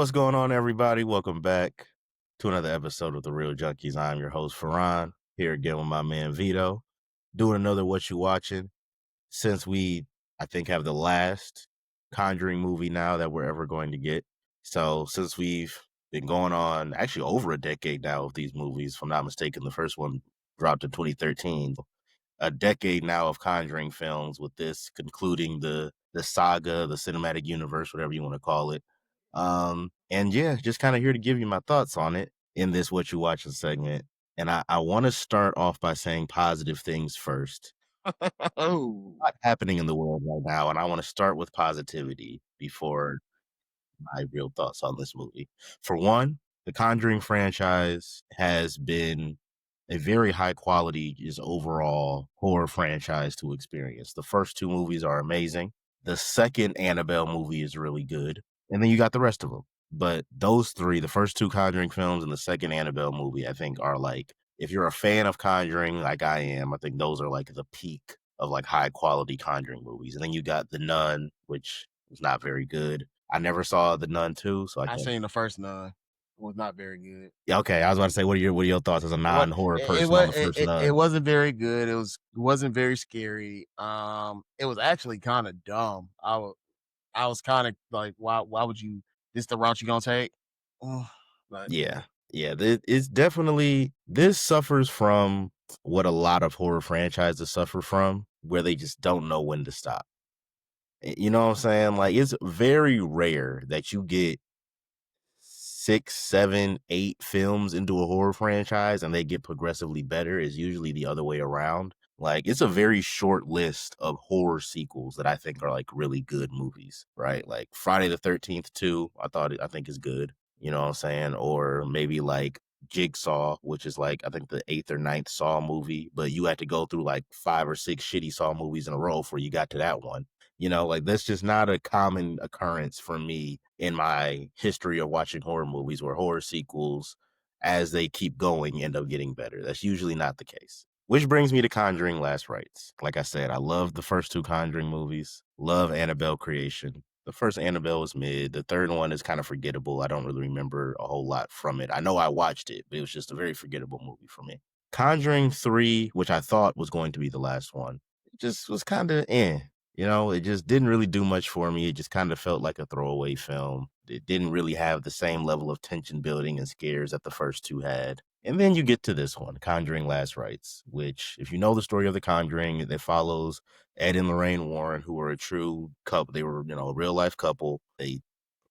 What's going on, everybody? Welcome back to another episode of the Reel Junkies. I'm your host, Farhan, here again with my man Vito, doing another What You Watching. Since we, I think, have the last Conjuring movie now that we're ever going to get. So since we've been going on actually over a decade now of these movies, if I'm not mistaken, the first one dropped in 2013. A decade now of Conjuring films, with this concluding the saga, the cinematic universe, whatever you want to call it. And yeah, just kind of here to give you my thoughts on it in this What You Watching segment. And I want to start off by saying positive things first. Oh, A lot happening in the world right now, and I want to start with positivity before my real thoughts on this movie. For one, the Conjuring franchise has been a very high quality, just overall horror franchise to experience. The first two movies are amazing. The second Annabelle movie is really good. And then you got the rest of them. But those three, the first two Conjuring films and the second Annabelle movie, I think are like, if you're a fan of Conjuring like I am, I think those are like the peak of like high quality Conjuring movies. And then you got The Nun, which was not very good. I never saw The Nun 2, so I I can't. seen the first Nun. It was not very good. Yeah, okay, I was about to say, what are your thoughts as a What non-horror it person on was the first it Nun? wasn't very good. It wasn't very scary. It was actually kind of dumb. I was kind of like, why would you? This the route you gonna take? Ugh, but Yeah, yeah, it's definitely this suffers from what a lot of horror franchises suffer from, where they just don't know when to stop. You know what I'm saying? Like, it's very rare that you get 6, 7, 8 films into a horror franchise and they get progressively better. Is usually the other way around. Like, it's a very short list of horror sequels that I think are like really good movies, right? Like Friday the 13th 2, I think is good. You know what I'm saying? Or maybe like Jigsaw, which is like I think the eighth or ninth Saw movie, but you had to go through like 5 or 6 shitty Saw movies in a row before you got to that one. Like that's just not a common occurrence for me in my history of watching horror movies, where horror sequels, as they keep going, end up getting better. That's usually not the case. Which brings me to Conjuring Last Rites. Like I said, I love the first two Conjuring movies, love Annabelle creation. The first Annabelle was mid. The third one is kind of forgettable. I don't really remember a whole lot from it. I know I watched it, but it was just a very forgettable movie for me. Conjuring 3, which I thought was going to be the last one, it just was kind of eh. It just didn't really do much for me. It just kind of felt like a throwaway film. It didn't really have the same level of tension building and scares that the first two had. And then you get to this one, Conjuring Last Rites, which, if you know the story of The Conjuring, it follows Ed and Lorraine Warren, who were a true couple. They were, a real life couple. They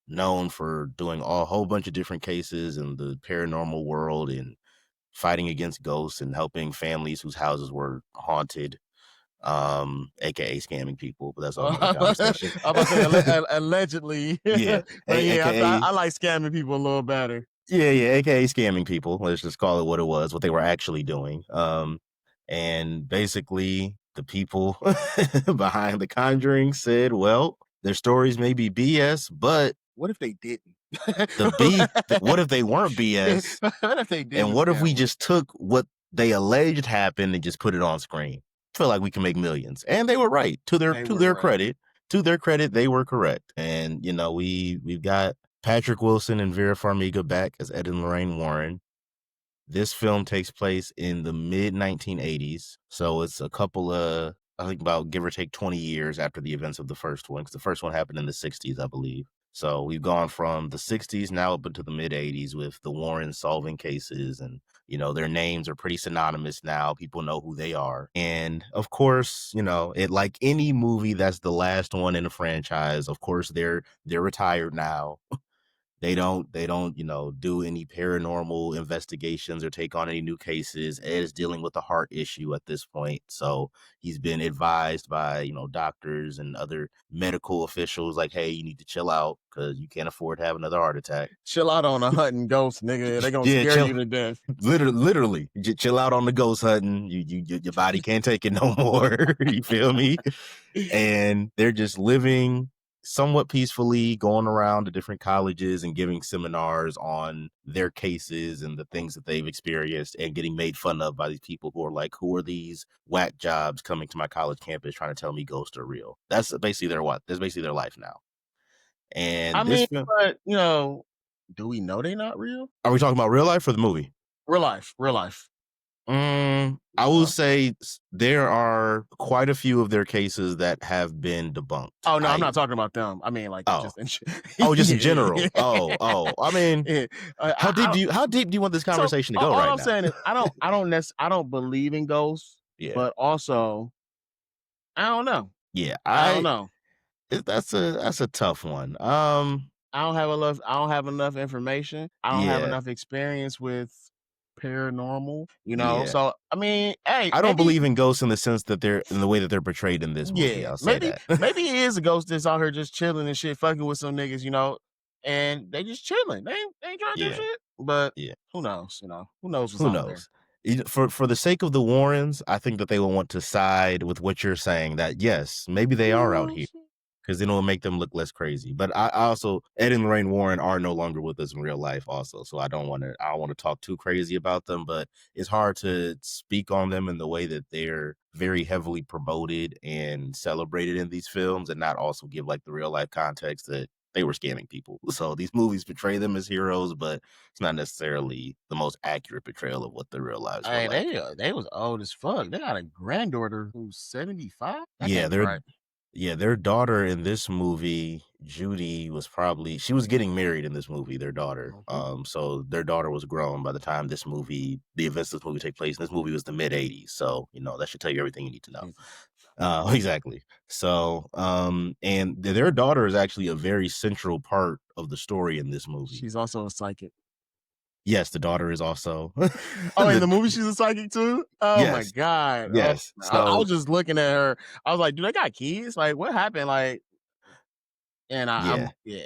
known for doing a whole bunch of different cases in the paranormal world and fighting against ghosts and helping families whose houses were haunted, aka scamming people, but that's a whole nother I'm conversation. about to say allegedly, Yeah, but yeah, aka I like scamming people a little better. yeah, aka scamming people. Let's just call it what it was, what they were actually doing. And basically the people behind The Conjuring said, well, their stories may be BS, but What if they didn't? what if they weren't BS? What if they And didn't what if we scam us? just took what they alleged happened and just put it on screen? Feel like we can make millions. And they were right. To their They to were their right. credit. To their credit, they were correct. And we've got Patrick Wilson and Vera Farmiga back as Ed and Lorraine Warren. This film takes place in the mid 1980s. So it's a couple of, I think, about give or take 20 years after the events of the first one, because the first one happened in the 60s, I believe. So we've gone from the 60s now up into the mid 80s with the Warrens solving cases, and their names are pretty synonymous now. People know who they are. And of course, it, like any movie that's the last one in a franchise, of course they're retired now. They don't, do any paranormal investigations or take on any new cases. Ed is dealing with a heart issue at this point. So he's been advised by, doctors and other medical officials, like, hey, you need to chill out because you can't afford to have another heart attack. Chill out on a hunting ghost, nigga. They gonna Yeah, scare chill. you to death. Literally, chill out on the ghost hunting. Your body can't take it no more. You feel me? And they're just living somewhat peacefully, going around to different colleges and giving seminars on their cases and the things that they've experienced, and getting made fun of by these people who are like, who are these whack jobs coming to my college campus trying to tell me ghosts are real? That's basically their life now. I And this mean, film, but Do we know they not real? Are we talking about real life or the movie? Real life, real life. I will No. say there are quite a few of their cases that have been debunked. Oh no, I'm I not talking about them. I mean, like oh just in oh, just in yeah, general. Oh. I mean, yeah. how how deep do you want this So conversation to go all right I'm now? saying is I don't believe in ghosts, Yeah, but also I don't know. yeah. I don't know. That's a tough one. I don't have enough information. I don't have Yeah, enough experience with paranormal, you know. yeah. So I mean, hey, I don't maybe believe in ghosts in the sense that they're in the way that they're portrayed in this movie. yeah, I'll say that. maybe it is a ghost that's out here just chilling and shit, fucking with some niggas, you know, and they just chilling. They ain't trying to do Yeah, shit. But yeah. who knows? You know, who knows what's Who out there? knows? For the sake of the Warrens, I think that they will want to side with what you're saying. That yes, maybe they Who are out here knows? because then it'll make them look less crazy. But I also Ed and Lorraine Warren are no longer with us in real life, also. So I don't want to talk too crazy about them. But it's hard to speak on them in the way that they're very heavily promoted and celebrated in these films, and not also give like the real life context that they were scamming people. So these movies portray them as heroes, but it's not necessarily the most accurate portrayal of what their real lives were Hey, like. they was old as fuck. They got a granddaughter who's 75. That Yeah, can't be right. their daughter in this movie, Judy, was probably she was getting married in this movie, their daughter. Mhm. So their daughter was grown by the time the events of this movie take place. And this movie was the mid '80s, so that should tell you everything you need to know. Jesus. Exactly. So, and their daughter is actually a very central part of the story in this movie. She's also a psychic. Yes, the daughter is also Oh, in the the movie, she's a psychic too. Oh my yes, god. Oh, yes. I So was just looking at her. I was like, do they got kids? Like, what happened? Like, and yeah, I'm yeah.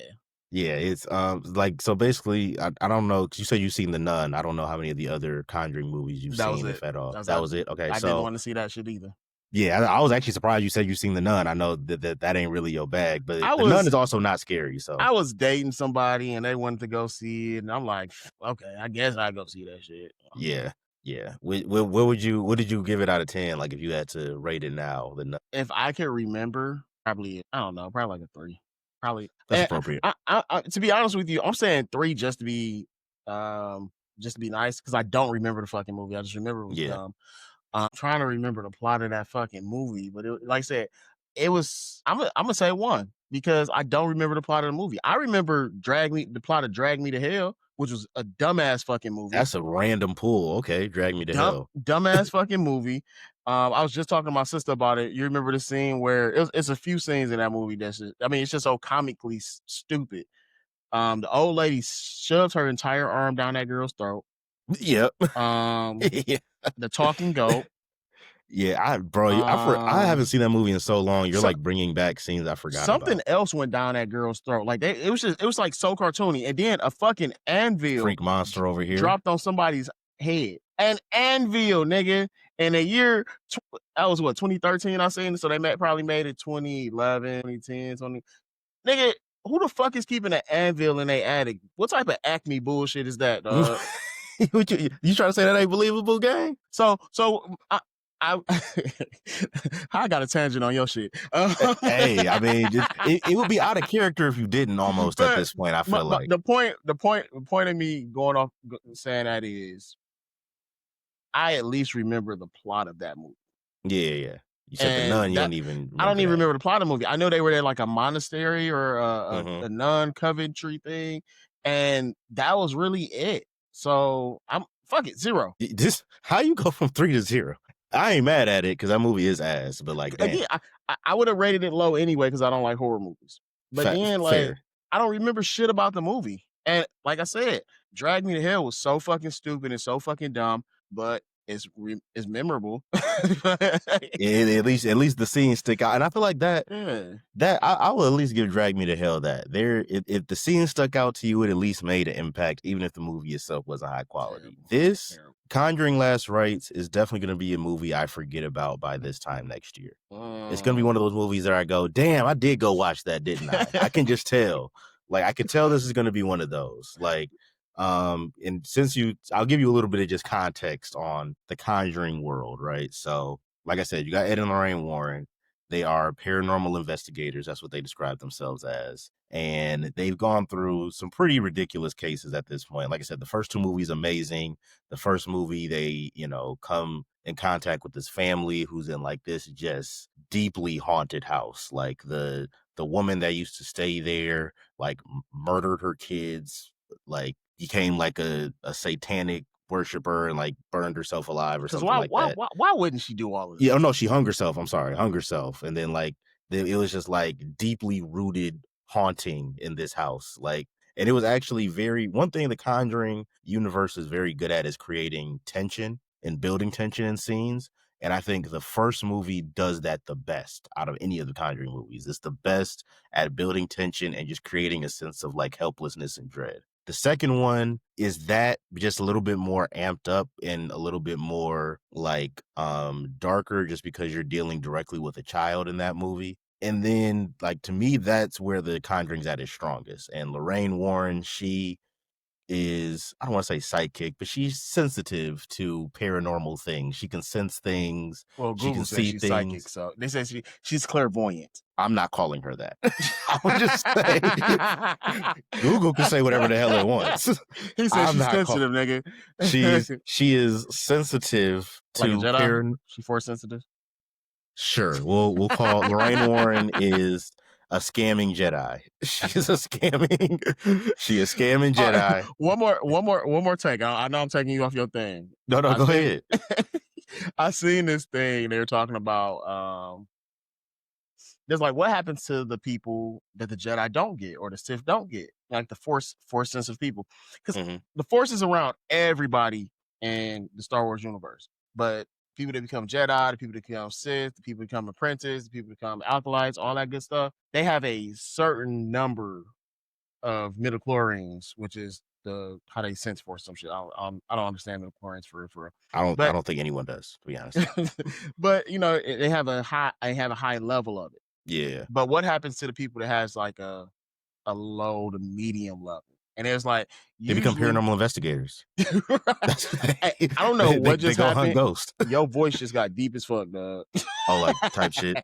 yeah. It's like so basically, I don't know because you said you've seen the Nun. I don't know how many of the other Conjuring movies you've That was seen, it. if at all. That's That was it. Okay, I didn't so want to see that shit either. yeah, I was actually surprised you said you've seen the Nun. I know that ain't really your bag, but I the Nun was is also not scary. So I was dating somebody and they wanted to go see it, and I'm like, okay, I guess I go see that shit. yeah, yeah. What did you give it out of 10? Like if you had to rate it now, the Nun. If I can remember, probably I don't know, probably like a 3. Probably. That's appropriate. To be honest with you, I'm saying 3 just to be nice because I don't remember the fucking movie. I just remember it was Yeah, dumb. I'm trying to remember the plot of that fucking movie, but like I said, it was. I'm gonna say 1 because I don't remember the plot of the movie. I remember the plot of Drag Me to Hell, which was a dumbass fucking movie. that's a random pull. Okay, drag me to hell. Dumbass fucking movie. I was just talking to my sister about it. You remember the scene where it's a few scenes in that movie that's just, I mean, it's just so comically stupid. The old lady shoves her entire arm down that girl's throat. Yep. Um, Yeah. the talking goat. Yeah, I Um, haven't seen that movie in so long. You're so, like bringing back scenes I forgot something about. else went down that girl's throat. Like it was like so cartoony. And then a fucking anvil Freak monster over here. dropped on somebody's head. An anvil, nigga. In a year, that was what 2013. I seen, so they probably made it 2011, 2010, 20. Nigga, who the fuck is keeping an anvil in their attic? What type of Acme bullshit is that, dog? You trying to say that ain't believable, gang? I I got a tangent on your shit. Hey, I mean, it would be out of character if you didn't almost at But this point, I feel like. the point of me going off saying that is I at least remember the plot of that movie. Yeah, yeah. You said the nun, And you that don't even I don't remember even that. remember the plot of the movie. I know they were at like a monastery or Mhm. a nun Coventry thing, and that was really it. So I'm fuck it, 0. This how you go from 3 to 0? I ain't mad at it because that movie is ass, but like, damn. Again, I would have rated it low anyway because I don't like horror movies. But then like Fair. I don't remember shit about the movie. And like I said, Drag Me to Hell was so fucking stupid and so fucking dumb, but it's memorable. At least the scenes stick out, and I feel like Yeah. I will at least give Drag Me to Hell that if the scene stuck out to you, it at least made an impact, even if the movie itself wasn't high quality. Terrible. This Terrible. Conjuring Last Rites is definitely going to be a movie I forget about by this time next year. It's going to be one of those movies that I go, damn, I did go watch that, didn't I? I can just tell. Like I could tell this is going to be one of those. Like, and I'll give you a little bit of just context on the Conjuring world, right? So, like I said, you got Ed and Lorraine Warren. They are paranormal investigators. That's what they describe themselves as. And they've gone through some pretty ridiculous cases at this point. Like I said, the first two movies amazing. The first movie, they, come in contact with this family who's in like this just deeply haunted house. Like the woman that used to stay there, like murdered her kids, like became like a satanic worshiper and like burned herself alive or Because something like that. why wouldn't she do all of Yeah, oh this? no, she hung herself. I'm sorry, hung herself, and then like it was just like deeply rooted haunting in this house. Like, and it was actually very one thing the Conjuring universe is very good at is creating tension and building tension in scenes. And I think the first movie does that the best out of any of the Conjuring movies. It's the best at building tension and just creating a sense of like helplessness and dread. The second one is that just a little bit more amped up and a little bit more like darker just because you're dealing directly with a child in that movie. And then like to me, that's where the Conjuring's at its strongest. And Lorraine Warren, she is, I don't want to say sidekick, but she's sensitive to paranormal things. She can sense things, Well, she Google can says see she's psychic, things. so they say she's clairvoyant. I'm not calling her that. I would just say Google can say whatever the hell it wants. He said I'm she's not sensitive, nigga. she is sensitive Like a to Jedi? She force sensitive? Sure. We'll call Lorraine Warren is a scamming Jedi. She's a scamming she is scamming All right, Jedi. one more take. I know I'm taking you off your thing. No, go ahead. I seen this thing. They were talking about there's like what happens to the people that the Jedi don't get or the Sith don't get, like the force sensitive people, because the force is around everybody in the Star Wars universe, but people that become Jedi, the people that become Sith, the people that become apprentice, the people that become acolytes, all that good stuff, they have a certain number of midichlorians, which is the how they sense force some shit. I don't understand midichlorians for real. I But don't think anyone does, to be honest. but they have a high level of it. Yeah. But what happens to the people that has like a low to medium level? And it's like They become usually paranormal investigators. I don't know what just they go hunt happened. ghosts. Your voice just got deep as fuck, dog. Oh, like type shit.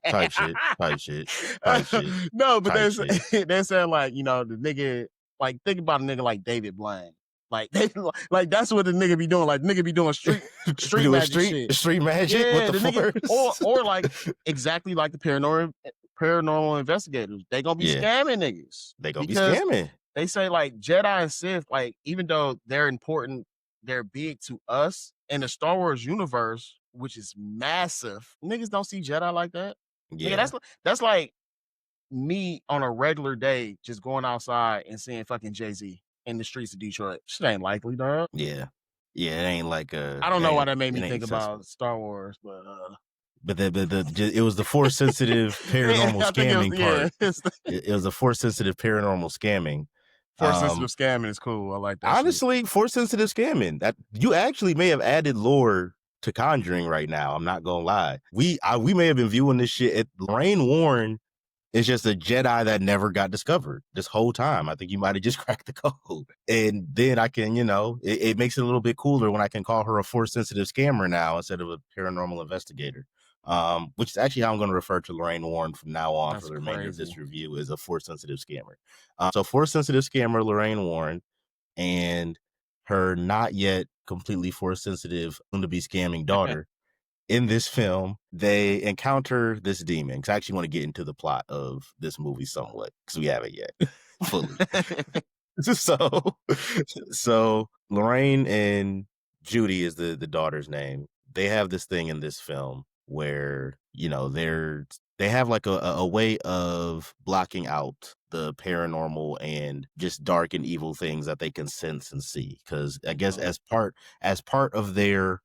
No, but they're saying like, the nigga, like think about a nigga like David Blaine. Like like that's what the nigga be doing. Like nigga be doing street magic shit. Street magic Yeah, with the nigga, force. or like exactly like the paranormal investigators. They gonna be scamming niggas. They gonna be scamming. They say like Jedi and Sith, like even though they're important, they're big to us in the Star Wars universe, which is massive. Niggas don't see Jedi like that. Yeah, that's like me on a regular day just going outside and seeing fucking Jay-Z in the streets of Detroit. Shit ain't likely, dog. Yeah, it ain't like I don't know why that made me think about Star Wars, but it was the force sensitive paranormal scamming part. It was a force sensitive paranormal scamming. Force sensitive scamming is cool. I like that. Honestly, force sensitive scamming. That you actually may have added lore to Conjuring right now. I'm not gonna lie. We may have been viewing this shit. Lorraine Warren is just a Jedi that never got discovered this whole time. I think you might have just cracked the code. And then I can, it makes it a little bit cooler when I can call her a force sensitive scammer now instead of a paranormal investigator. Which is actually how I'm going to refer to Lorraine Warren from now on for the remainder of this review, is a force sensitive scammer. So force sensitive scammer Lorraine Warren and her not yet completely force sensitive soon to be scamming daughter. In this film, they encounter this demon. I actually want to get into the plot of this movie somewhat because we haven't yet fully. So Lorraine and Judy is the daughter's name. They have this thing in this film where they have like a way of blocking out the paranormal and just dark and evil things that they can sense and see. Because I guess as part of their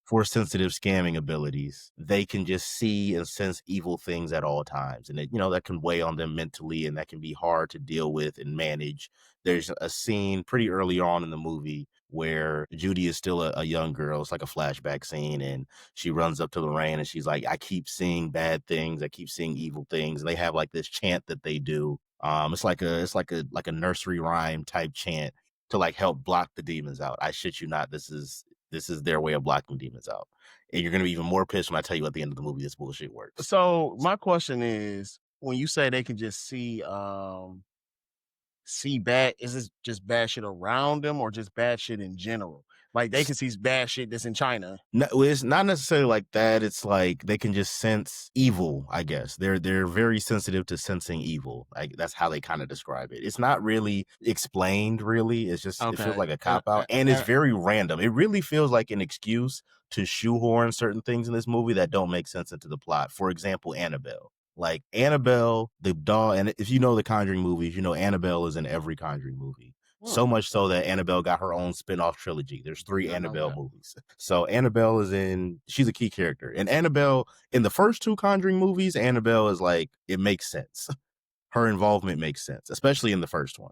force sensitive scamming abilities, they can just see and sense evil things at all times, and that can weigh on them mentally, and that can be hard to deal with and manage. There's a scene pretty early on in the movie where Judy is still a young girl. It's like a flashback scene, and she runs up to Lorraine and she's like, I keep seeing bad things, I keep seeing evil things. And they have like this chant that they do. It's like a nursery rhyme type chant to like help block the demons out. I shit you not, this is This is their way of blocking demons out. And you're gonna be even more pissed when I tell you at the end of the movie this bullshit works. So my question is, when you say they can just see bad, is this just bad shit around them or just bad shit in general? Like they can see bad shit that's in China. No, it's not necessarily like that. It's like they can just sense evil, I guess. They're very sensitive to sensing evil. Like that's how they kind of describe it. It's not really explained, really. It's just it feels Okay. like a cop out, and it's very random. It really feels like an excuse to shoehorn certain things in this movie that don't make sense into the plot. For example, Annabelle. Like Annabelle, the doll, and if you know the Conjuring movies, you know Annabelle is in every Conjuring movie. So much so that Annabelle got her own spin-off trilogy. There's 3 Annabelle movies. So Annabelle she's a key character. And Annabelle, in the first 2 Conjuring movies, Annabelle is like, it makes sense. Her involvement makes sense, especially in the first one.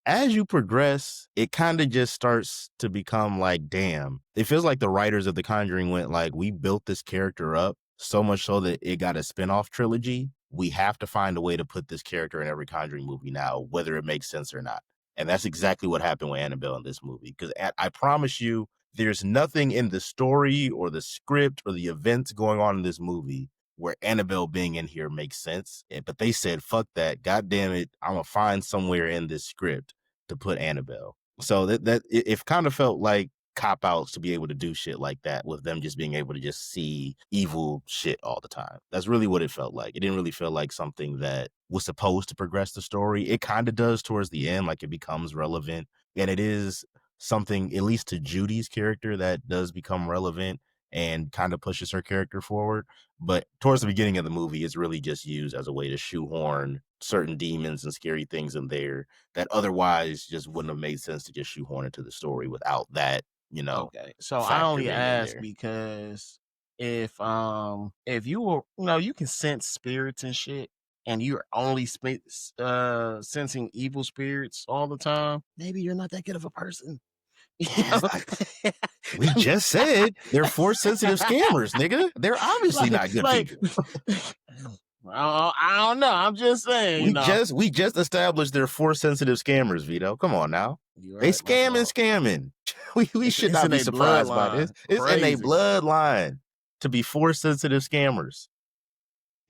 As you progress, it kind of just starts to become like, damn. It feels like the writers of The Conjuring went like, we built this character up so much so that it got a spin-off trilogy. We have to find a way to put this character in every Conjuring movie now, whether it makes sense or not. And that's exactly what happened with Annabelle in this movie. Because I promise you, there's nothing in the story or the script or the events going on in this movie where Annabelle being in here makes sense. But they said, fuck that. God damn it. I'm going to find somewhere in this script to put Annabelle. So it kind of felt like cop outs to be able to do shit like that with them just being able to just see evil shit all the time. That's really what it felt like. It didn't really feel like something that was supposed to progress the story. It kind of does towards the end, like it becomes relevant. And it is something, at least to Judy's character, that does become relevant and kind of pushes her character forward. But towards the beginning of the movie, it's really just used as a way to shoehorn certain demons and scary things in there that otherwise just wouldn't have made sense to just shoehorn into the story without that, Okay. So I factor only being in ask there. because if you were, you can sense spirits and shit and you're only sensing evil spirits all the time, maybe you're not that good of a person. You know? We just said they're force sensitive scammers, nigga. They're obviously not good like people. I don't know. I'm just saying, We just established they're force sensitive scammers, Vito. Come on now. You're They right, my fault. scamming. We should It's not in be their surprised by this. bloodline. It's in a Crazy. bloodline to be force sensitive scammers.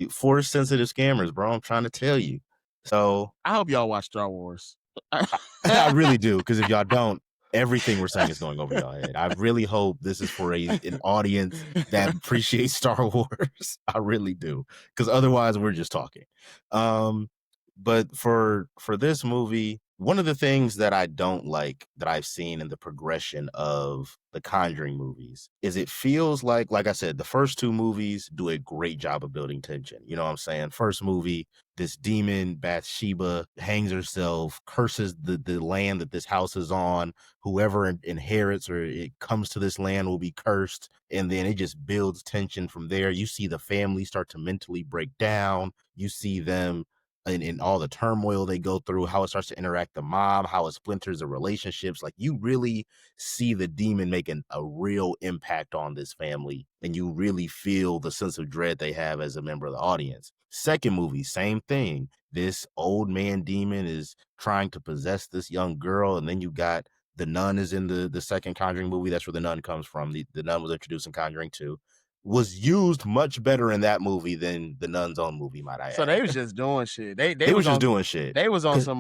Force sensitive scammers, bro. I'm trying to tell you. So I hope y'all watch Star Wars. I really do, because if y'all don't, everything we're saying is going over y'all head. I really hope this is for an audience that appreciates Star Wars. I really do, because otherwise we're just talking. But for this movie, one of the things that I don't like that I've seen in the progression of the Conjuring movies is it feels like I said, the first 2 movies do a great job of building tension. You know what I'm saying? First movie, this demon Bathsheba hangs herself, curses the land that this house is on. Whoever inherits or it comes to this land will be cursed. And then it just builds tension from there. You see the family start to mentally break down. You see them in all the turmoil they go through, how it starts to interact the mom, how it splinters the relationships. Like you really see the demon making a real impact on this family, and you really feel the sense of dread they have as a member of the audience. Second movie, same thing. This old man demon is trying to possess this young girl, and then you got the nun is in the second Conjuring movie. That's where the nun comes from. The nun was introduced in Conjuring 2. Was used much better in that movie than the nun's own movie, might I So add. they was just doing shit. They They was was just on doing shit. they was on some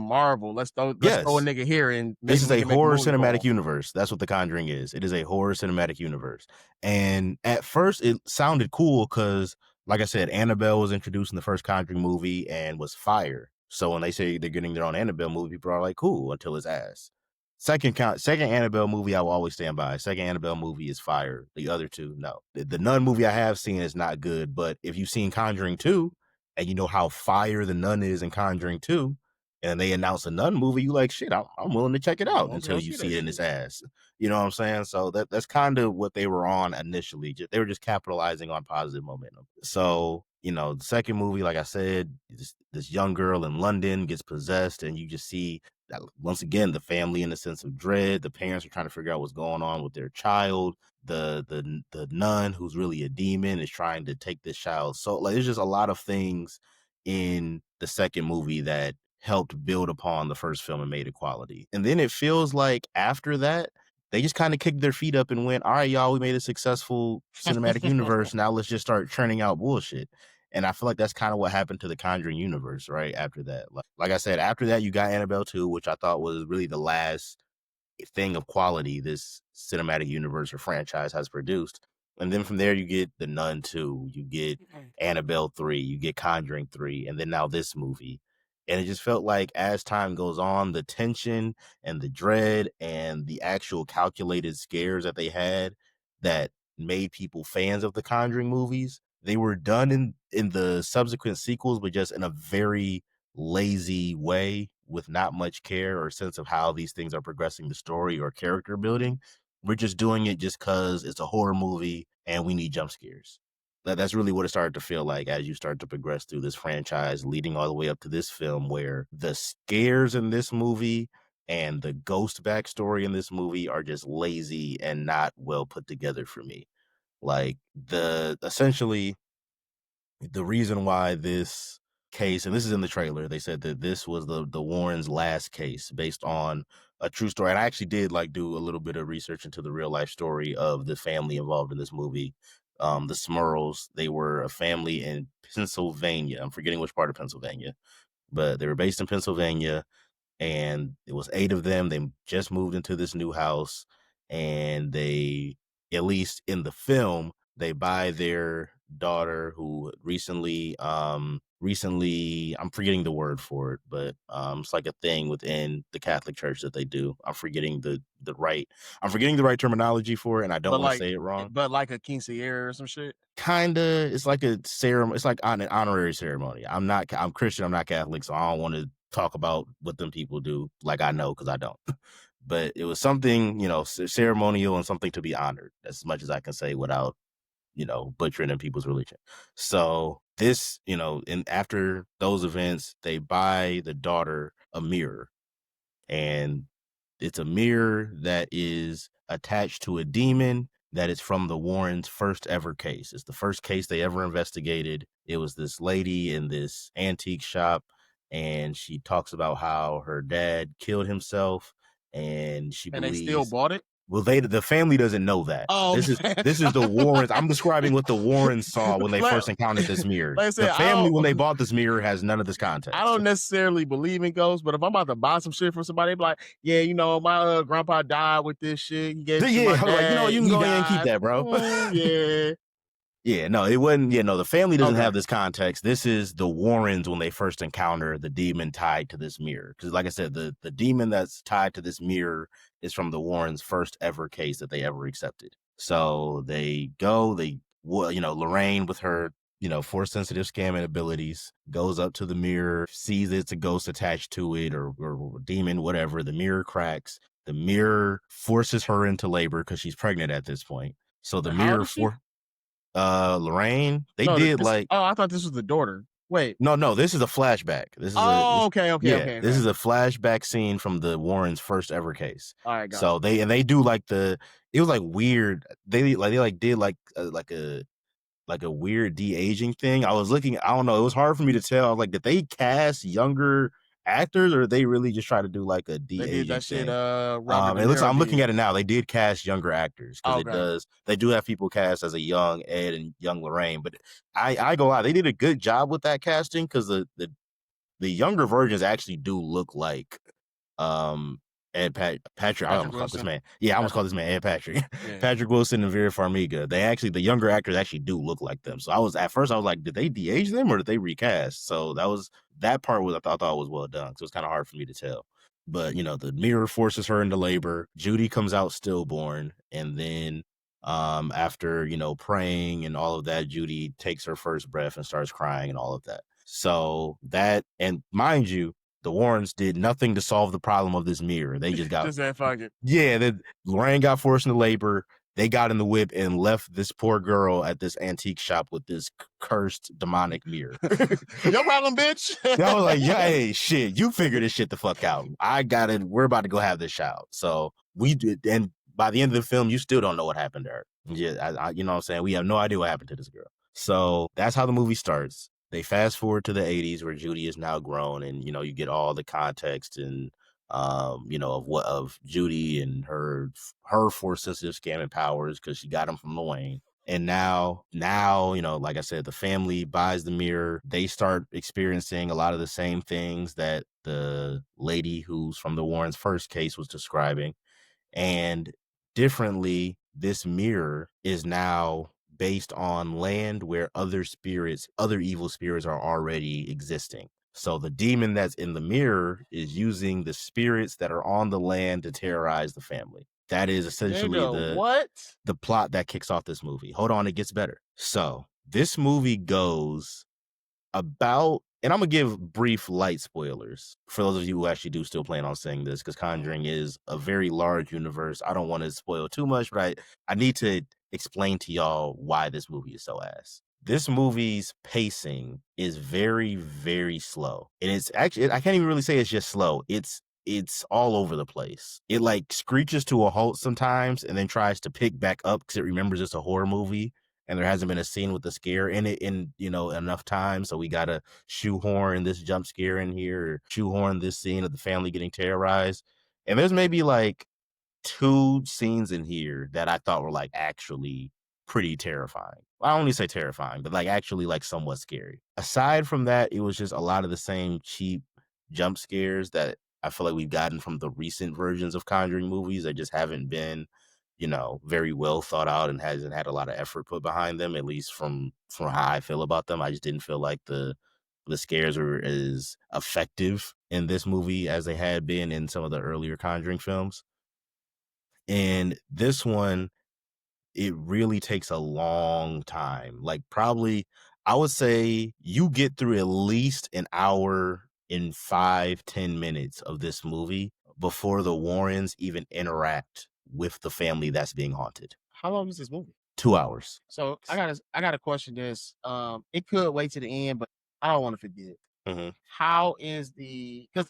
Marvel. Let's throw a Yes. nigga here and This is we a can make a horror movie for cinematic him. universe. That's what The Conjuring is. It is a horror cinematic universe. And at first it sounded cool because, like I said, Annabelle was introduced in the first Conjuring movie and was fire. So when they say they're getting their own Annabelle movie, people are like, cool, until it's ass. Second Annabelle movie, I will always stand by. Second Annabelle movie is fire. The other 2, no. The Nun movie I have seen is not good, but if you've seen Conjuring 2 and you know how fire the Nun is in Conjuring 2, and they announce a Nun movie, you like, shit, I'm willing to check it out Let's until go you see see that it in its shit. ass. You know what I'm saying? So that's kind of what they were on initially. They were just capitalizing on positive momentum. So, the second movie, like I said, this young girl in London gets possessed, and you just see that, once again, the family in a sense of dread. The parents are trying to figure out what's going on with their child. The nun, who's really a demon, is trying to take this child. So like, there's just a lot of things in the second movie that helped build upon the first film and made it quality. And then it feels like after that, they just kind of kicked their feet up and went, all right, y'all, we made a successful cinematic universe. Now let's just start churning out bullshit. And I feel like that's kind of what happened to the Conjuring universe, right? After that. Like I said, after that, you got Annabelle 2, which I thought was really the last thing of quality this cinematic universe or franchise has produced. And then from there, you get The Nun 2, you get Annabelle 3, you get Conjuring 3, and then now this movie. And it just felt like as time goes on, the tension and the dread and the actual calculated scares that they had that made people fans of the Conjuring movies, they were done in the subsequent sequels, but just in a very lazy way with not much care or sense of how these things are progressing the story or character building. We're just doing it just because it's a horror movie and we need jump scares. That's really what it started to feel like as you start to progress through this franchise, leading all the way up to this film, where the scares in this movie and the ghost backstory in this movie are just lazy and not well put together for me. Like essentially the reason why this case, and this is in the trailer, they said that this was the Warrens' last case based on a true story. And I actually did do a little bit of research into the real life story of the family involved in this movie. The Smurls, they were a family in Pennsylvania. I'm forgetting which part of Pennsylvania, but they were based in Pennsylvania, and it was 8 of them. They just moved into this new house, and they, at least in the film, they buy their daughter, who recently I'm forgetting the word for it, but it's like a thing within the Catholic Church that they do. I'm forgetting the right terminology for it, and I don't but want to like, say it wrong. but like a quinceañera or some shit. Kinda, it's like a ceremony. It's like an honorary ceremony. I'm Christian. I'm not Catholic, so I don't want to talk about what them people do like I know, because I don't. But it was something, ceremonial and something to be honored, as much as I can say without, butchering in people's religion. So this, and after those events, they buy the daughter a mirror, and it's a mirror that is attached to a demon that is from the Warrens' first ever case. It's the first case they ever investigated. It was this lady in this antique shop, and she talks about how her dad killed himself, and she And they still believes, bought it. well, the family doesn't know that. Oh, This is the Warrens. I'm describing what the Warrens saw when they first encountered this mirror. Like I The said, family, when they bought this mirror, has none of this I context. don't necessarily believe in ghosts, but if I'm about to buy some shit from somebody, they be like, yeah, my grandpa died with this shit. He gave it to my Yeah, I was like, dad. you can He go ahead and keep died. that, bro. Yeah. Yeah, no, it wasn't. Yeah, no, the family doesn't Okay. have this context. This is the Warrens when they first encounter the demon tied to this mirror. Because, like I said, the demon that's tied to this mirror is from the Warrens' first ever case that they ever accepted. So they go, Lorraine with her, force sensitive scamming abilities, goes up to the mirror, sees it's a ghost attached to it, or demon, whatever. The mirror cracks. The mirror forces her into labor because she's pregnant at this point. So the How old mirror is she? Lorraine, they No, did like, I thought this was the daughter. Wait. no, this is a flashback. Oh, okay. This is a flashback scene from the Warrens' first ever case. All right, got So you. they do it was like weird. They did like a weird de-aging thing. I was looking, I don't know, it was hard for me to tell. I was like, did they cast younger actors, or did they really just try to do like a They did de-aging that shit. thing? Robert De It looks, Niro I'm looking did. at it now. They did cast younger actors, because Okay. they do have people cast as a young Ed and young Lorraine. But I go out, they did a good job with that casting, because the younger versions actually do look like Patrick. I Patrick almost called this Wilson. man. Yeah, I almost Patrick. called this man Ed Patrick. Yeah. Patrick Wilson and Vera Farmiga. The younger actors actually do look like them. So at first I was like, did they de-age them or did they recast? So that part was, I thought was well done. So it was kind of hard for me to tell. But the mirror forces her into labor. Judy comes out stillborn, and then after praying and all of that, Judy takes her first breath and starts crying and all of that. So that, and mind you, the Warrens did nothing to solve the problem of this mirror. They just got, Just said fuck it. yeah, Lorraine got forced into labor. They got in the whip and left this poor girl at this antique shop with this cursed demonic mirror. Your problem, bitch. I was like, yeah, hey, shit, you figure this shit the fuck out. We're about to go have this child. So we did, and by the end of the film, you still don't know what happened to her. Yeah, you know what I'm saying? We have no idea what happened to this girl. So that's how the movie starts. They fast forward to the 80s, where Judy is now grown, and you get all the context and of Judy and her force sensitive scamming powers because she got them from Lorraine. And now, like I said, the family buys the mirror. They start experiencing a lot of the same things that the lady who's from the Warrens' first case was describing. And differently, this mirror is now based on land where other evil spirits are already existing. So the demon that's in the mirror is using the spirits that are on the land to terrorize the family. That is essentially Nigga, the what? the plot that kicks off this movie. Hold on, it gets better. So this movie goes about, and I'm gonna give brief light spoilers for those of you who actually do still plan on saying this, because Conjuring is a very large universe. I don't want to spoil too much, but I need to explain to y'all why this movie is so ass. This movie's pacing is very, very slow. And it's actually, I can't even really say it's just slow. It's all over the place. It like screeches to a halt sometimes and then tries to pick back up because it remembers it's a horror movie and there hasn't been a scene with the scare in it in enough time, so we gotta shoehorn this jump scare in here, or shoehorn this scene of the family getting terrorized. And there's maybe like two scenes in here that I thought were like actually pretty terrifying. Well, I don't only say terrifying, but like actually like somewhat scary. Aside from that, it was just a lot of the same cheap jump scares that I feel like we've gotten from the recent versions of Conjuring movies that just haven't been, very well thought out and hasn't had a lot of effort put behind them, at least from how I feel about them. I just didn't feel like the scares were as effective in this movie as they had been in some of the earlier Conjuring films. And this one, it really takes a long time. Like probably I would say you get through at least an hour in 5-10 minutes of this movie before the Warrens even interact with the family that's being haunted. How long is this movie? 2 hours. So I gotta question this. It could wait to the end, but I don't want to forget. Hmm. How is the because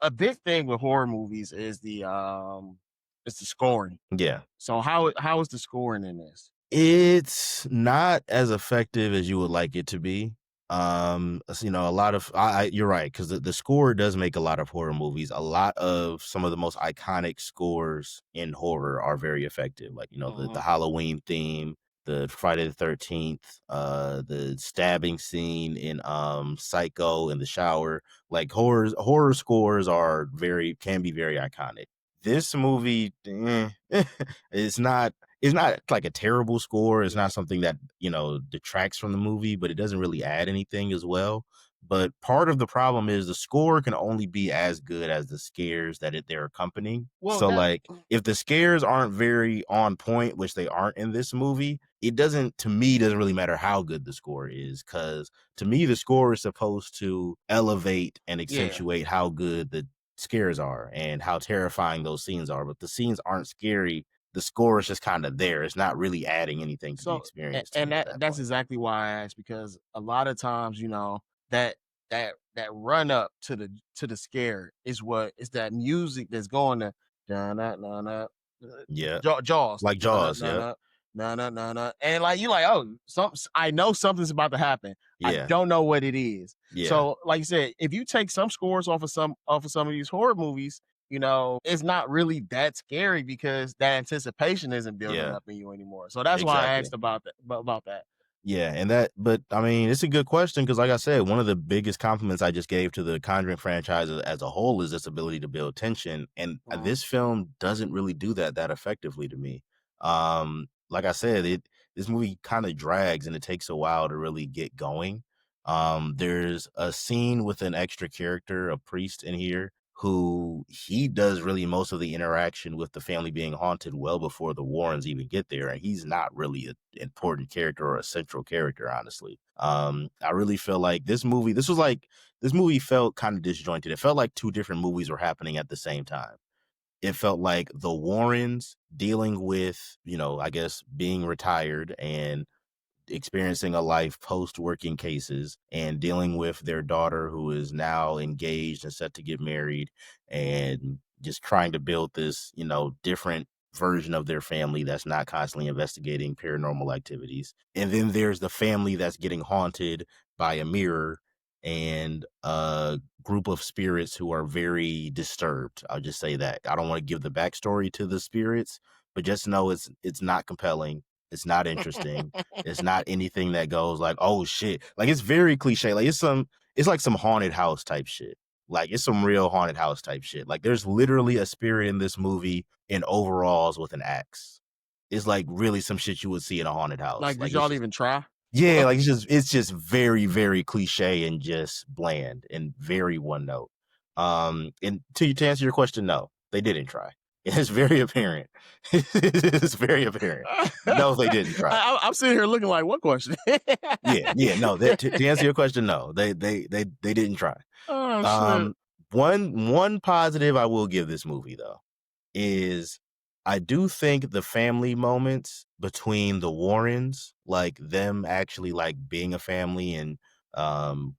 a big thing with horror movies is it's the scoring. Yeah. So how is the scoring in this? It's not as effective as you would like it to be. A lot of you're right, because the score does make a lot of horror movies. A lot of some of the most iconic scores in horror are very effective. Like, the Mhm. Halloween theme, the Friday the 13th, the stabbing scene in Psycho in the shower. Like horror scores can be very iconic. This movie, it's not like a terrible score. It's Yeah. not something that, detracts from the movie, but it doesn't really add anything as well. But part of the problem is the score can only be as good as the scares that they're accompanying. Well, So that like if the scares aren't very on point, which they aren't in this movie, to me doesn't really matter how good the score is, cuz to me the score is supposed to elevate and yeah. accentuate how good the scares are and how terrifying those scenes are. But the scenes aren't scary, the score is just kind of there. It's not really adding anything to the So experience to and me at that that's point. exactly why I asked because a lot of times, that that run up to the scare is that music that's going to na na na na Yeah. Jaws Like na Jaws. na Yeah. na na na na na and like you like oh I know something's about to happen. I Yeah. don't know what it is. Yeah. So like you said, if you take some scores off of some of these horror movies, it's not really that scary because that anticipation isn't building Yeah. up in you anymore. So that's why I Exactly. asked about that. Yeah, but I mean, it's a good question because, like I said, one of the biggest compliments I just gave to the Conjuring franchise as a whole is its ability to build tension, and Mhm. this film doesn't really do that effectively to me. Like I said, this movie kind of drags and it takes a while to really get going. There's a scene with an extra character, a priest in here, who he does really most of the interaction with the family being haunted well before the Warrens even get there. And he's not really an important character or a central character, honestly. I really feel like this movie felt kind of disjointed. It felt like two different movies were happening at the same time. It felt like the Warrens dealing with, I guess being retired and experiencing a life post working cases and dealing with their daughter who is now engaged and set to get married and just trying to build this, different version of their family that's not constantly investigating paranormal activities. And then there's the family that's getting haunted by a mirror and a group of spirits who are very disturbed. I'll just say that. I don't want to give the backstory to the spirits, but just know it's not compelling. It's not interesting. It's not anything that goes like, oh shit. Like it's very cliche. Like it's like some haunted house type shit. Like it's some real haunted house type shit. Like there's literally a spirit in this movie in overalls with an axe. It's like really some shit you would see in a haunted house. Like, did Like it's y'all just even try? yeah, like it's just very, very cliche and just bland and very one note. And to answer your question, no, they didn't try. It's very apparent. It's very apparent. No, they didn't try. I'm sitting here looking like, what question? Yeah, no. To answer your question, no, they didn't try. Oh shit. Um, one positive I will give this movie though is I do think the family moments between the Warrens, like them actually like being a family and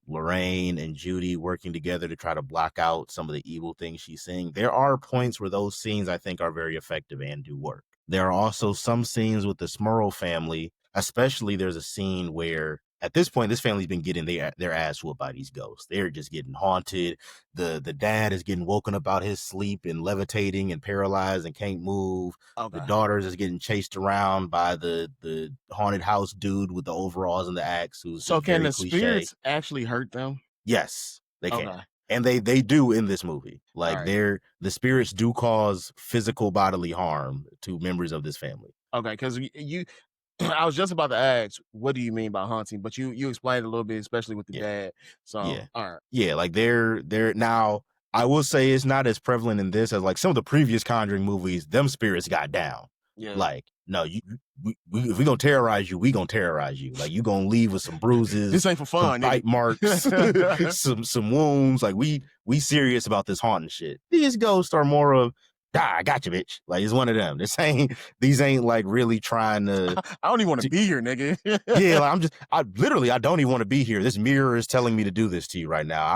Lorraine and Judy working together to try to block out some of the evil things she's seeing. There are points where those scenes I think are very effective and do work. There are also some scenes with the Smurl family, especially there's a scene where at this point this family's been getting their ass whooped by these ghosts. They're just getting haunted. The dad is getting woken up out his sleep and levitating and paralyzed and can't move. The Okay. daughters is getting chased around by the haunted house dude with the overalls and the axe, who's So just can very the cliche. spirits actually hurt them? Yes, they Okay. can. And they do in this movie. All Like right. the spirits do cause physical bodily harm to members of this family. Okay, because you I was just about to ask, what do you mean by haunting? But you explained a little bit, especially with the Yeah. dad. So Yeah. all right. Yeah, like they're now I will say it's not as prevalent in this as like some of the previous Conjuring movies. Them spirits got down. Yeah. Like, no, if we gonna terrorize you, we gonna terrorize you. Like you gonna leave with some bruises, This ain't for some fun, bite marks, nigga. some wounds. Like we serious about this haunting shit. These ghosts are more of I got you, bitch. Like it's one of them. These ain't like really trying to I don't even want to be here, nigga. yeah, like I don't even want to be here. This mirror is telling me to do this to you right now.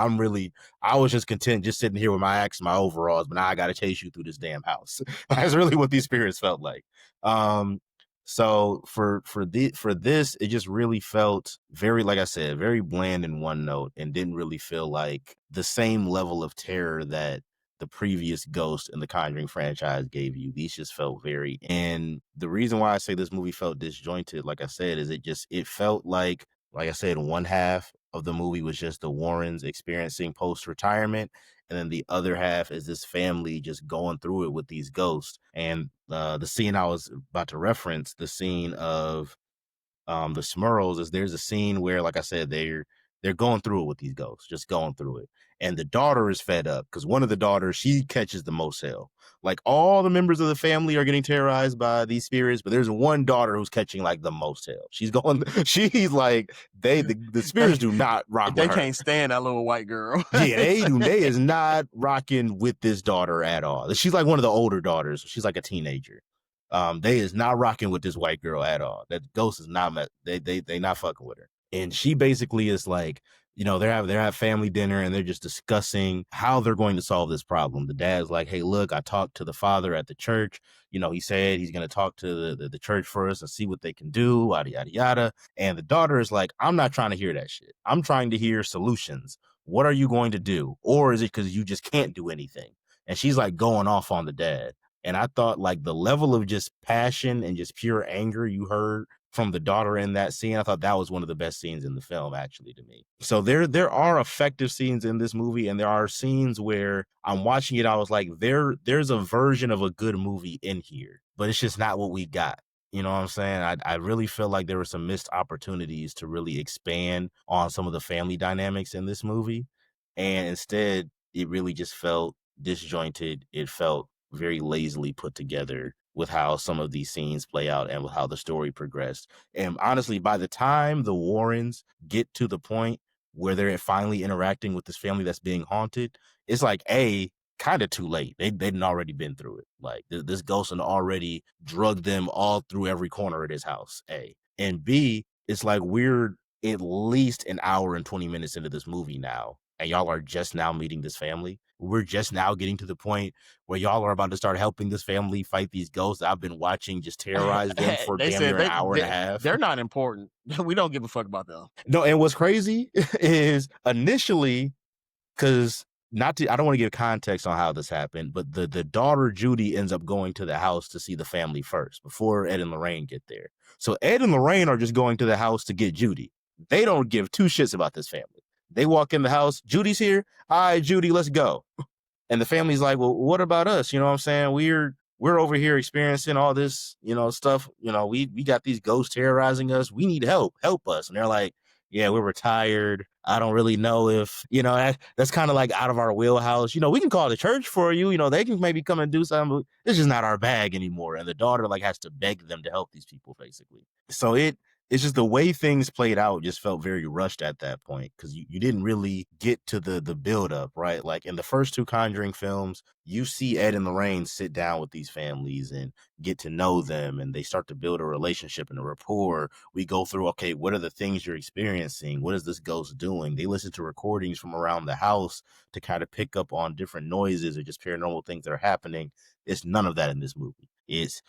I was just content just sitting here with my axe and my overalls, but now I got to chase you through this damn house. That's really what these spirits felt like. So for this, it just really felt very, like I said, very bland in one note and didn't really feel like the same level of terror that the previous Ghost in the Conjuring franchise gave you. These just felt very, and the reason why I say this movie felt disjointed, like I said, is it felt like I said, one half of the movie was just the Warrens experiencing post-retirement, and then the other half is this family just going through it with these ghosts. And the scene I was about to reference, the scene of the Smurls, is there's a scene where, like I said, they're going through it with these ghosts, just going through it. And the daughter is fed up because one of the daughters, she catches the most hell. Like all the members of the family are getting terrorized by these spirits, but there's one daughter who's catching like the most hell. She's like, the spirits do not rock They with her. can't stand that little white girl. Yeah, they is not rocking with this daughter at all. She's like one of the older daughters. She's like a teenager. They is not rocking with this white girl at all. That ghost is not they not fucking with her. And she basically is like, they're having family dinner and they're just discussing how they're going to solve this problem. The dad's like, hey, look, I talked to the father at the church. He said he's going to talk to the church first and see what they can do, yada, yada, yada. And the daughter is like, I'm not trying to hear that shit. I'm trying to hear solutions. What are you going to do? Or is it because you just can't do anything? And she's like going off on the dad. And I thought like the level of just passion and just pure anger you heard from the daughter in that scene, I thought that was one of the best scenes in the film, actually, to me. So there are effective scenes in this movie, and there are scenes where I'm watching it, I was like, there's a version of a good movie in here, but it's just not what we got. You know what I'm saying? I really feel like there were some missed opportunities to really expand on some of the family dynamics in this movie. And instead, it really just felt disjointed. It felt very lazily put together with how some of these scenes play out and with how the story progressed. And honestly, by the time the Warrens get to the point where they're finally interacting with this family that's being haunted, it's like, kind of too late. They'd already been through it. Like this ghost had already drugged them all through every corner of this house. A and B, it's like we're at least an hour and 20 minutes into this movie now, and y'all are just now meeting this family. We're just now getting to the point where y'all are about to start helping this family fight these ghosts I've been watching just terrorize them for They damn said near an hour and a half. they're not important. We don't give a fuck about them. No, and what's crazy is initially, because I don't want to give context on how this happened, but the daughter Judy ends up going to the house to see the family first before Ed and Lorraine get there. So Ed and Lorraine are just going to the house to get Judy. They don't give two shits about this family. They walk in the house, Judy's here. All right, Judy, let's go. And the family's like, well, what about us? You know what I'm saying? We're over here experiencing all this, stuff. We got these ghosts terrorizing us. We need help. Help us. And they're like, yeah, we're retired. I don't really know if, that's kind of like out of our wheelhouse. We can call the church for you. They can maybe come and do something. But it's just not our bag anymore. And the daughter like has to beg them to help these people, basically. So it's just the way things played out just felt very rushed at that point because you didn't really get to the build up, right? Like in the first two Conjuring films, you see Ed and Lorraine sit down with these families and get to know them, and they start to build a relationship and a rapport. We go through, okay, what are the things you're experiencing? What is this ghost doing? They listen to recordings from around the house to kind of pick up on different noises or just paranormal things that are happening. It's none of that in this movie. It's,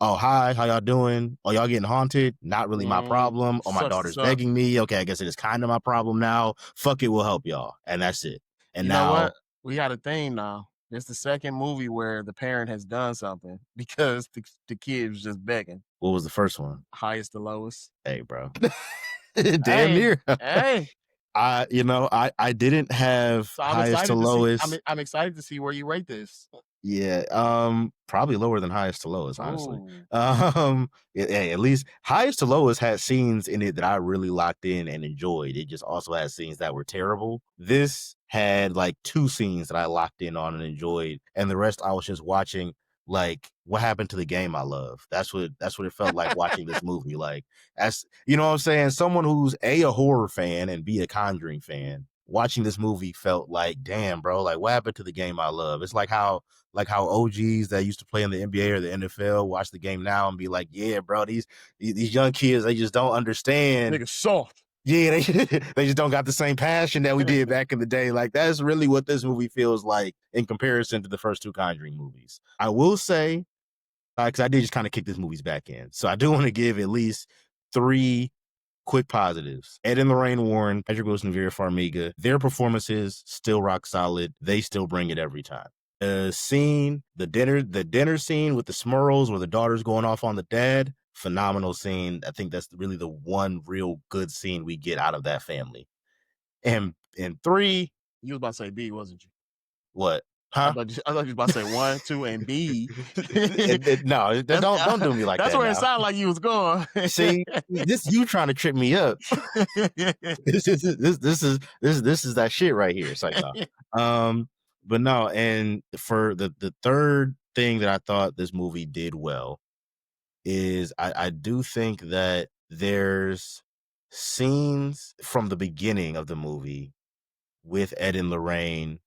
oh, hi, how y'all doing? Oh, y'all getting haunted? Not really my problem. Oh, my Sucks to daughter's suck. begging me. Okay, I guess it is kind of my problem now. Fuck it, we'll help y'all. And that's it. And You now, know what? We got a thing now. It's the second movie where the parent has done something because the kid was just begging. what was the first one? Highest to lowest. Hey, bro. Damn Hey, near. hey. I didn't have So I'm highest to excited to see. lowest. I'm excited to see where you rate this. Yeah, probably lower than highest to lowest, honestly. Ooh. At least highest to lowest had scenes in it that I really locked in and enjoyed. It just also had scenes that were terrible. This had like two scenes that I locked in on and enjoyed, and the rest I was just watching like what happened to the game I love. That's what it felt like watching this movie. Like, as you know what I'm saying, someone who's a horror fan and b a Conjuring fan, watching this movie felt like, damn, bro, like what happened to the game I love? It's like how OGs that used to play in the NBA or the NFL watch the game now and be like, yeah, bro, these young kids, they just don't understand. Nigga soft. Yeah, they just don't got the same passion that we did back in the day. Like, that's really what this movie feels like in comparison to the first two Conjuring movies. I will say, because I did just kind of kick this movie's back in. So I do want to give at least 3 quick positives. Ed and Lorraine Warren, Patrick Wilson, and Vera Farmiga, their performances still rock solid. They still bring it every time. The dinner scene with the Smurls where the daughter's going off on the dad, phenomenal scene. I think that's really the one real good scene we get out of that family. And 3, You was about to say B, wasn't you? what? I Huh? thought you was about to say 1, 2, and B. No, don't do me like that. That's where now. it sounded like you was going. See, this you trying to trip me up. this is that shit right here. It's like, no. But no, and for the third thing that I thought this movie did well is I do think that there's scenes from the beginning of the movie with Ed and Lorraine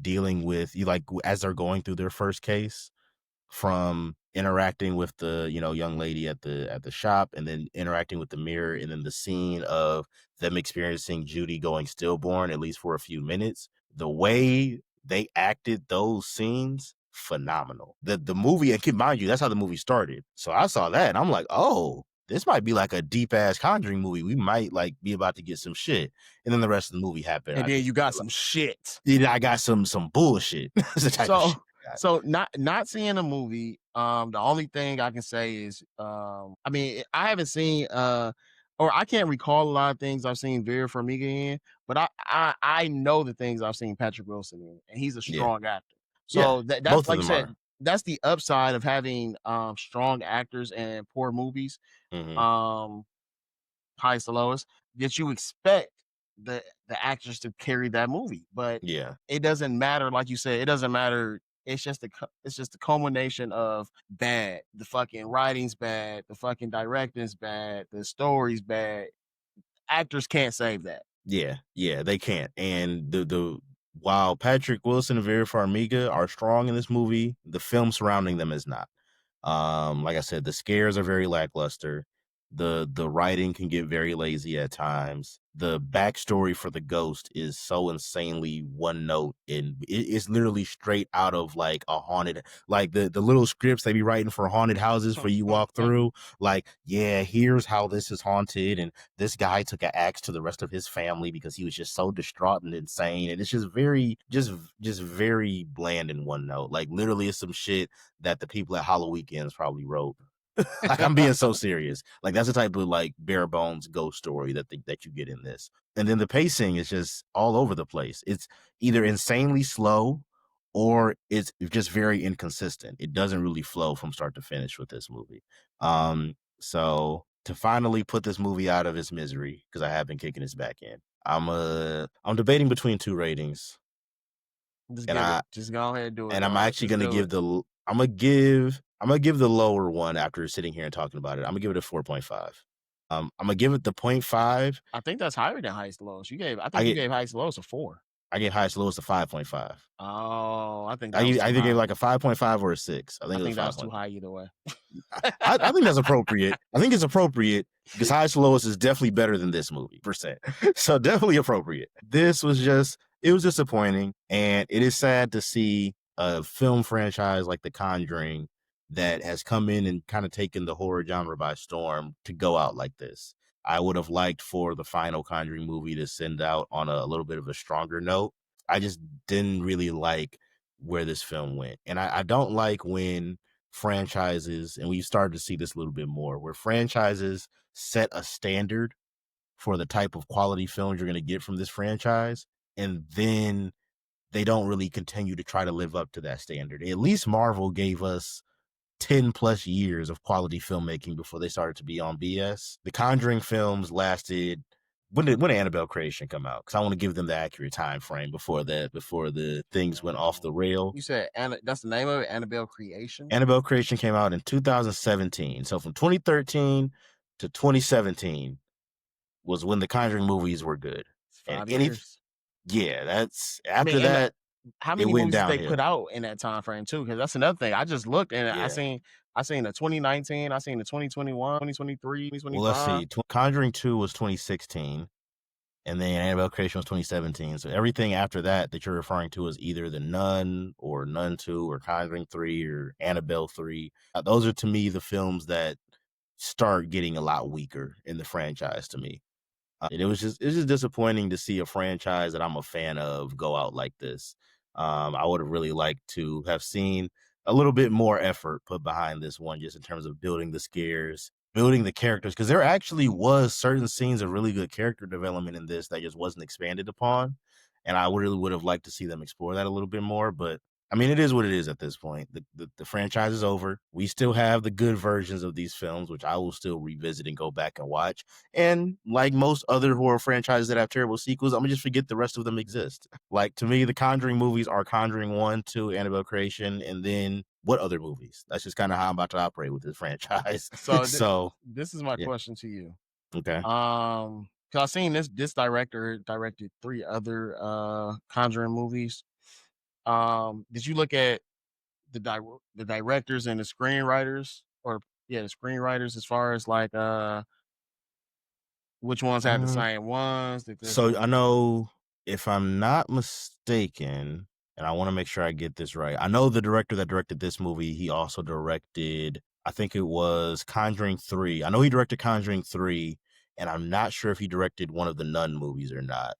dealing with as they're going through their first case, from interacting with the young lady at the shop, and then interacting with the mirror, and then the scene of them experiencing Judy going stillborn, at least for a few minutes. The way they acted those scenes, phenomenal. The movie, and keep mind you, that's how the movie started. So I saw that and I'm like, oh, this might be like a deep ass Conjuring movie. We might like be about to get some shit. And then the rest of the movie happened. And then you got some shit. Yeah, I got some bullshit. So not seeing a movie, the only thing I can say is, I mean, I haven't seen, or I can't recall a lot of things I've seen Vera Farmiga in, but I know the things I've seen Patrick Wilson in, and he's a strong actor. So that's both like of you them said, are. that's the upside of having strong actors and poor movies. Mhm. Highest to lowest, that you expect the actors to carry that movie, but Yeah. it doesn't matter. Like you said, it doesn't matter. It's just the culmination of bad. The fucking writing's bad. The fucking directing's bad. The story's bad. Actors can't save that. Yeah, they can't. And the while Patrick Wilson and Vera Farmiga are strong in this movie, the film surrounding them is not. Like I said, the scares are very lackluster. The writing can get very lazy at times. The backstory for the ghost is so insanely one note, and it's literally straight out of like a haunted, like the little scripts they be writing for haunted houses for you walk through. Like, yeah, here's how this is haunted, and this guy took an axe to the rest of his family because he was just so distraught and insane, and it's just very, just very bland in one note. Like, literally, it's some shit that the people at Hollow Weekends probably wrote. Like, I'm being so serious. Like, that's the type of like bare bones ghost story that you get in this. And then the pacing is just all over the place. It's either insanely slow or it's just very inconsistent. It doesn't really flow from start to finish with this movie. So to finally put this movie out of its misery, because I have been kicking its back in, I'm debating between two ratings. Just And give it. Just go ahead and do it, I'm dog. actually Just gonna do give it. the I'm gonna give the lower one after sitting here and talking about it. I'm gonna give it a 4.5. I'm gonna give it the 0.5. I think that's higher than highest lowest. You gave. I I think you get gave highest lowest a 4. I gave highest lowest a 5.5. Oh, I think I that was too either gave high. like a 5.5 or a 6. I I think it was think that was too 5. high either way. I think that's appropriate. I think it's appropriate because highest to lowest is definitely better than this movie percent. So definitely appropriate. This was just, it was disappointing, and it is sad to see a film franchise like The Conjuring that has come in and kind of taken the horror genre by storm to go out like this. I would have liked for the final Conjuring movie to send out on a little bit of a stronger note. I just didn't really like where this film went. And I don't like when franchises, and we started to see this a little bit more, where franchises set a standard for the type of quality films you're going to get from this franchise, and then they don't really continue to try to live up to that standard. At least Marvel gave us 10 plus years of quality filmmaking before they started to be on BS. The Conjuring films lasted, when did Annabelle Creation come out? Because I want to give them the accurate time frame before the things went off the rail. You said that's the name of it, Annabelle Creation. Annabelle Creation came out in 2017. So from 2013 to 2017 was when the Conjuring movies were good. It's And 5 years. yeah, that's I mean, after and that, how it many went movies did they put downhill. out in that time frame too? Because that's another thing. I just looked and Yeah. I seen the 2019, I seen the 2021, 2023, Well, let's 2025. see. Conjuring 2 was 2016. And then Annabelle Creation was 2017. So everything after that you're referring to is either The Nun or Nun 2 or Conjuring 3 or Annabelle 3. Those are to me the films that start getting a lot weaker in the franchise to me. And it's just disappointing to see a franchise that I'm a fan of go out like this. I would have really liked to have seen a little bit more effort put behind this one, just in terms of building the scares, building the characters, because there actually was certain scenes of really good character development in this that just wasn't expanded upon, and I really would have liked to see them explore that a little bit more. But I mean, it is what it is at this point. The franchise is over. We still have the good versions of these films, which I will still revisit and go back and watch. And like most other horror franchises that have terrible sequels, I'm gonna just forget the rest of them exist. Like, to me, the Conjuring movies are Conjuring 1, 2, Annabelle Creation, and then what other movies? That's just kind of how I'm about to operate with this franchise. So So this is my yeah, question to you. okay. Cause I seen this director directed 3 other Conjuring movies. Did you look at the directors and the screenwriters, or yeah, the screenwriters, as far as like which ones had the Um, same ones? That there's so no. I know, if I'm not mistaken, and I want to make sure I get this right. I know the director that directed this movie, he also directed, I think it was Conjuring 3. I know he directed Conjuring 3, and I'm not sure if he directed one of the Nun movies or not.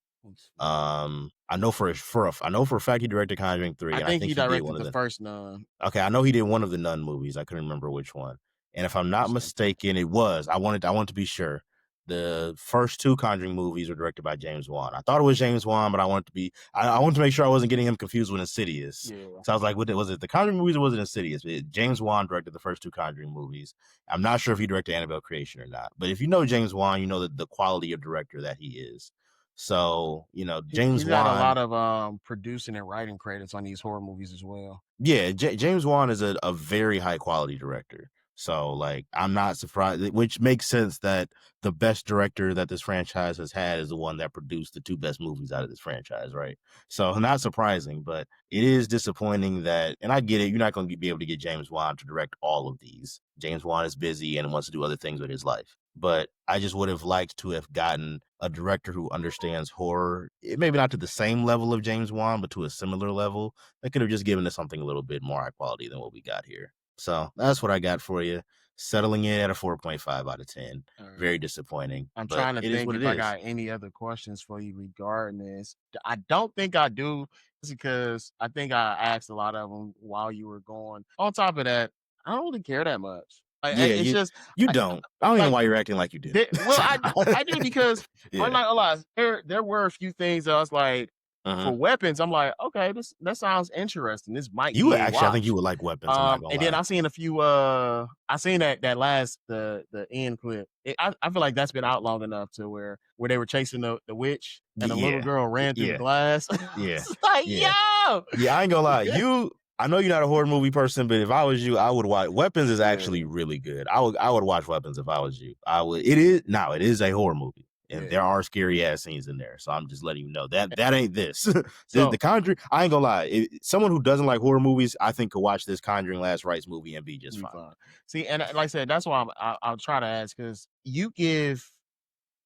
I know I know for a fact he directed Conjuring 3, I and I think think he he did directed one of the the, first Nun. okay, I know he did one of the Nun movies. I couldn't remember which one. And if I'm not Interesting. mistaken, it was. I wanted to be sure. The first 2 Conjuring movies were directed by James Wan. I thought it was James Wan, but I wanted to make sure I wasn't getting him confused with Insidious. Yeah. So I was like, was it the Conjuring movies or was it Insidious? James Wan directed the first 2 Conjuring movies. I'm not sure if he directed Annabelle Creation or not. But if you know James Wan, you know the quality of director that he is. So, James He's got a Wan, lot of producing and writing credits on these horror movies as well. yeah, James Wan is a very high quality director. So, like, I'm not surprised, which makes sense that the best director that this franchise has had is the one that produced the 2 best movies out of this franchise, right? So, not surprising, but it is disappointing that, and I get it, you're not going to be able to get James Wan to direct all of these. James Wan is busy and wants to do other things with his life. but I just would have liked to have gotten a director who understands horror, maybe not to the same level of James Wan, but to a similar level. That could have just given us something a little bit more high quality than what we got here. So that's what I got for you. Settling in at a 4.5 out of 10. All right. Very disappointing, I'm but trying to it is think what if it I is. got any other questions for you regarding this. I don't think I do, just because I think I asked a lot of them while you were going. On top of that, I don't really care that much. Yeah, It's just you I, don't. I don't even know like why you're acting like you do. well, I did, because I'm Yeah. not gonna lie. There were a few things that I was like, Uh-huh. for weapons. I'm like, okay, that sounds interesting. This might You be would a actually, I think you watch. would like weapons. I'm not gonna And then lie. I seen a few. I seen that last the end clip. I feel like that's been out long enough to where they were chasing the witch and the little Yeah, girl ran through the yeah, glass. yeah, It's like, yeah. yo, Yeah, I ain't gonna lie. I know you're not a horror movie person, but if I was you, I would watch. Weapons is actually yeah, really good. I would watch Weapons if I was you. I would. It is a horror movie, and yeah. there are scary ass scenes in there. So I'm just letting you know that ain't this. The So Conjuring. I ain't gonna lie. Someone who doesn't like horror movies, I think, could watch this Conjuring Last Rites movie and be just we fine. fine. See, and like I said, that's why I'll try to ask, because you give.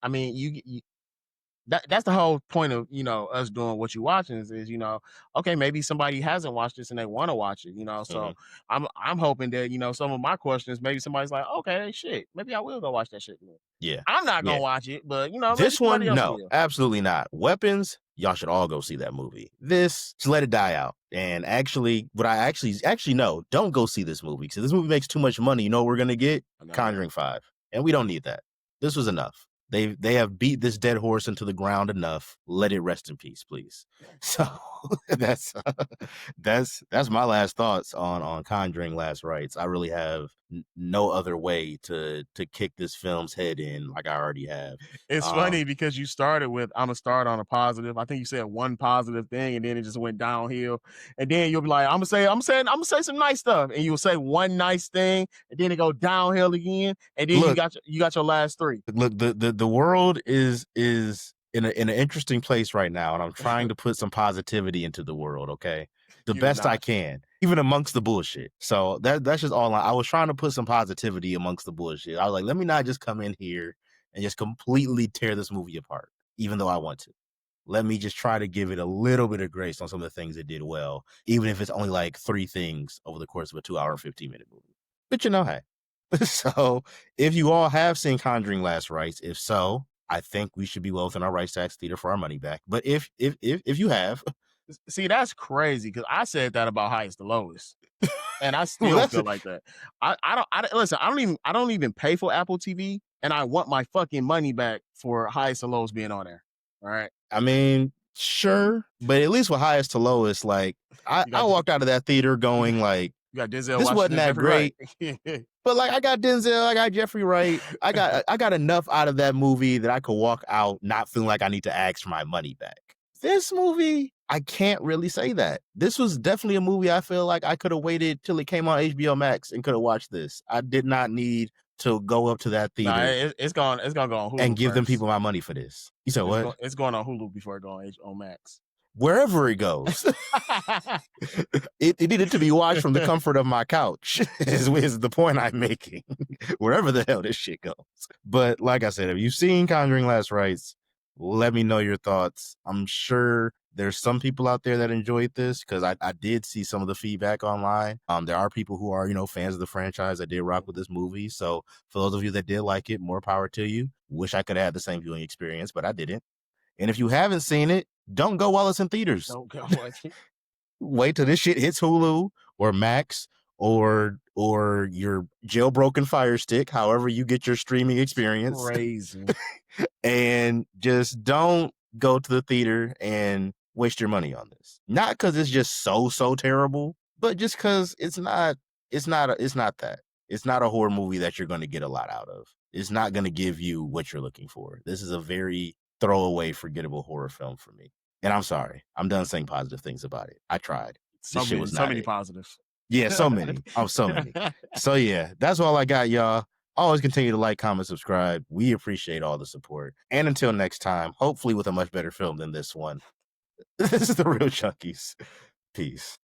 I mean, you that's the whole point of us doing what you watching is okay, maybe somebody hasn't watched this and they want to watch it, so Mhm. I'm hoping that some of my questions, maybe somebody's like, okay, shit, maybe I will go watch that shit then. Yeah, I'm not yeah. gonna watch it, but maybe This somebody one, else no, will. absolutely not. Weapons, y'all should all go see that movie. This, just let it die out. And actually, what I actually no, don't go see this movie, because this movie makes too much money. You know what we're gonna get? No. Conjuring 5. And we don't need that. This was enough. They have beat this dead horse into the ground enough. Let it rest in peace, please. So that's that's my last thoughts on Conjuring Last Rites. I really have no other way to kick this film's head in like I already have. It's Um, funny because you started with, I'm gonna start on a positive. I think you said one positive thing, and then it just went downhill. And then you'll be like, I'm gonna say some nice stuff, and you'll say one nice thing, and then it go downhill again, and then look, you got your last three. look, the world is in an interesting place right now, and I'm trying to put some positivity into the world, okay? The You're best I not. can, even amongst the bullshit. So that's just all I was trying to put some positivity amongst the bullshit. I was like, let me not just come in here and just completely tear this movie apart, even though I want to. Let me just try to give it a little bit of grace on some of the things it did well, even if it's only like 3 things over the course of a 2-hour and 15-minute movie. But hey. So if you all have seen Conjuring Last Rites, if so, I think we should be well within our rights to ask theater for our money back. But if you have, See, that's crazy, because I said that about Highest to Lowest, and I well, still feel like that. Listen. I don't even pay for Apple TV, and I want my fucking money back for Highest to Lowest being on there. All right, I mean, sure, but at least with Highest to Lowest, like I, you I got walked out of that theater you got, going like, you got Denzel this wasn't Washington, that Jeffrey Wright. great. But like I got Denzel, I got Jeffrey Wright, I got enough out of that movie that I could walk out not feeling like I need to ask for my money back. This movie, I can't really say that. This was definitely a movie I feel like I could have waited till it came on HBO Max and could have watched this. I did not need to go up to that Nah, theater it's going. It's gonna go on and Hulu give them first. people my money for this. You said what? It's going on Hulu before it go on Max. Wherever it goes. It needed to be watched from the comfort of my couch is the point I'm making. Wherever the hell this shit goes. But like I said, if you've seen Conjuring Last Rites, let me know your thoughts. I'm sure there's some people out there that enjoyed this, because I did see some of the feedback online. There are people who are, fans of the franchise that did rock with this movie. So for those of you that did like it, more power to you. Wish I could have had the same viewing experience, but I didn't. And if you haven't seen it, don't go while it's in theaters. Don't go watch it. Wait till this shit hits Hulu or Max or your jailbroken Fire Stick, however you get your streaming experience, Crazy. and just don't go to the theater and waste your money on this. Not because it's just so terrible, but just because it's not that. It's not a horror movie that you're going to get a lot out of. It's not going to give you what you're looking for. This is a very throwaway, forgettable horror film for me. And I'm sorry. I'm done saying positive things about it. I tried. This shit was So not many it. positives. Yeah, so many. Oh, so many. So yeah, that's all I got, y'all. Always continue to like, comment, subscribe. We appreciate all the support. And until next time, hopefully with a much better film than this one. This is the Real Junkies. Peace.